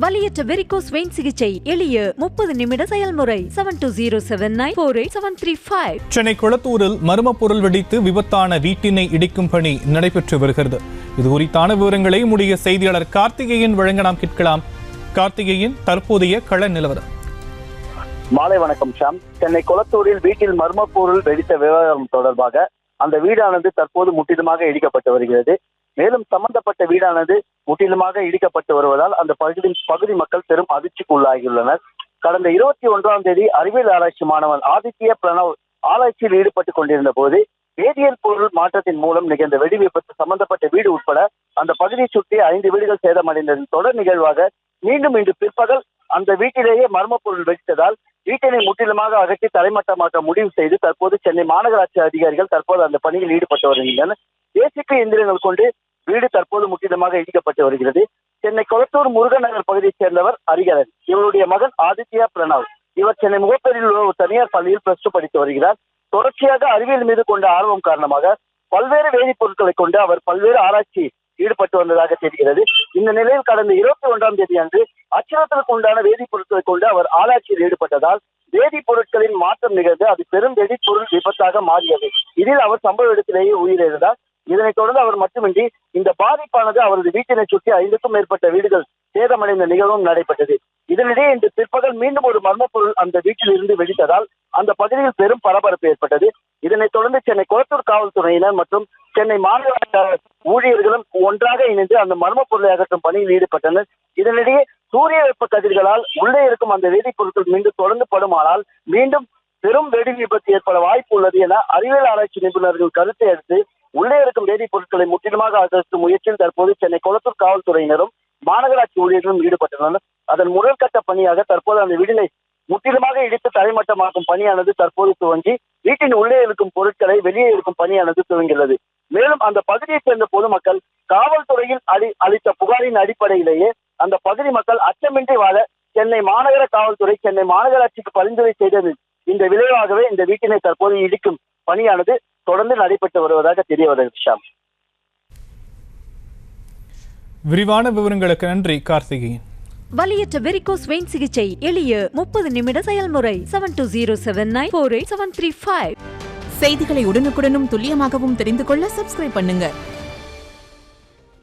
வலியற்ற varicose vein சிகிச்சை எளிய 30 நிமிட செயல்முறை 7207948735. சென்னை குளத்தூரில் மர்ம பொருள் வெடித்து விபத்தான வீட்டினை இடிக்கும் பணி நடைபெற்று வருகிறது. இது குறித்தான விவரங்களை நம்முடைய செய்தியாளர் கார்த்திகேயன் வழங்க நாம் கேட்கலாம். கார்த்திகேயன், தற்போதைய கள நிலவரம். மாலை வணக்கம் ஷாம். சென்னை குளத்தூரில் வீட்டில் மர்ம பொருள் வெடித்த விவகாரம் தொடர்பாக அந்த வீடானது தற்போது முற்றிலுமாக இடிக்கப்பட்டு வருகிறது. மேலும் சம்பந்தப்பட்ட வீடானது முற்றிலுமாக இடிக்கப்பட்டு வருவதால் அந்த பகுதி மக்கள் பெரும் அதிர்ச்சிக்கு உள்ளாகியுள்ளனர். கடந்த 21ஆம் தேதி அறிவியல் ஆராய்ச்சி மாணவன் ஆதித்ய பிரணவ் ஆராய்ச்சியில் ஈடுபட்டுக் கொண்டிருந்த போது வேதியியல் பொருள் மாற்றத்தின் மூலம் நிகழ்ந்த வெடி விபத்து சம்பந்தப்பட்ட வீடு உட்பட அந்த பகுதியை சுற்றி 5 வீடுகள் சேதமடைந்ததன் தொடர் நிகழ்வாக மீண்டும் இன்று பிற்பகல் அந்த வீட்டிலேயே மர்ம பொருள் வெடித்ததால் வீட்டினை முற்றிலுமாக அகற்றி தலைமட்டமாக்க முடிவு செய்து தற்போது சென்னை மாநகராட்சி அதிகாரிகள் தற்போது அந்த பணியில் ஈடுபட்டு வருகின்றனர். ஏசிபி எந்திரங்கள் கொண்டு வீடு தற்போது முற்றிலுமாக இடிக்கப்பட்டு வருகிறது. சென்னை கொளத்தூர் முருகன் நகர் பகுதியைச் சேர்ந்தவர் ஹரிகரன். இவருடைய மகன் ஆதித்யா பிரணவ். இவர் சென்னை முகப்பேரில் உள்ள ஒரு தனியார் பள்ளியில் +2 படித்து வருகிறார். தொடர்ச்சியாக அறிவியல் மீது கொண்ட ஆர்வம் காரணமாக பல்வேறு வேதிப்பொருட்களை கொண்டு அவர் பல்வேறு ஆராய்ச்சி ஈடுபட்டு வந்ததாக தெரிகிறது. இந்த நிலையில் கடந்த 21ஆம் தேதி அன்று அச்சுறுத்தலுக்கு உண்டான வேதிப்பொருட்களை கொண்டு அவர் ஆராய்ச்சியில் ஈடுபட்டதால் வேதிப்பொருட்களின் மாற்றம் நிகழ்ந்து அது பெரும் வெடிப்பொருள் விபத்தாக மாறியது. இதில் அவர் சம்பவ இடத்திலேயே உயிரிழந்தார். இதனைத் தொடர்ந்து அவர் மட்டுமின்றி இந்த பாதிப்பானது அவரது வீட்டினை சுற்றி 5க்கும் மேற்பட்ட வீடுகள் சேதமடைந்த நிகழ்வும் நடைபெற்றது. இதனிடையே இன்று பிற்பகல் மீண்டும் ஒரு மர்ம பொருள் அந்த வீட்டில் இருந்து வெடித்ததால் அந்த பகுதியில் பெரும் பரபரப்பு ஏற்பட்டது. இதனைத் தொடர்ந்து சென்னை குளத்தூர் காவல்துறையினர் மற்றும் சென்னை மாநகராட்சி ஊழியர்களும் ஒன்றாக இணைந்து அந்த மர்ம பொருளை அகற்றும் பணியில் ஈடுபட்டனர். இதனிடையே சூரிய வெப்ப கதிர்களால் உள்ளே இருக்கும் அந்த வேதிப்பொருட்கள் மீண்டும் தொடர்ந்து படுமானால் மீண்டும் பெரும் வெடி விபத்து ஏற்பட வாய்ப்பு உள்ளது என அறிவியல் ஆராய்ச்சி நிபுணர்கள் கருத்தை அடுத்து உள்ளே இருக்கும் வேதிப்பொருட்களை முற்றிலுமாக அகற்றும் முயற்சியில் தற்போது சென்னை குளத்தூர் காவல்துறையினரும் மாநகராட்சி ஊழியர்களும் ஈடுபட்டுள்ளனர். அதன் முதற்கட்ட பணியாக தற்போது அந்த வீடினை முற்றிலுமாக இடித்து தரைமட்டமாக்கும் பணியானது தற்போது துவங்கி வீட்டின் உள்ளே இருக்கும் பொருட்களை வெளியே இருக்கும் பணியானது துவங்கியுள்ளது. மேலும் அந்த பகுதியைச் சேர்ந்த பொதுமக்கள் காவல்துறையில் அளித்த புகாரின் அடிப்படையிலேயே அந்த பகுதி மக்கள் அச்சமின்றி வாழ சென்னை மாநகர காவல்துறை சென்னை மாநகராட்சிக்கு பரிந்துரை செய்தது. இந்த விளைவாகவே இந்த வீட்டினை தற்போது இடிக்கும் பணியானது தொடர்ந்து நடைபெற்று வருவதாக தெரிய வருகிறது. விரிவான விவரங்களுக்கு நன்றி கார்த்திகேயன். வலியற்ற வெரிகோஸ் வெயின் சிகிச்சை எளிய 30 நிமிட செயல்முறை 7207948735. செய்திகளை உடனுக்குடனும் துல்லியமாகவும் தெரிந்து கொள்ள சப்ஸ்கிரைப் பண்ணுங்க.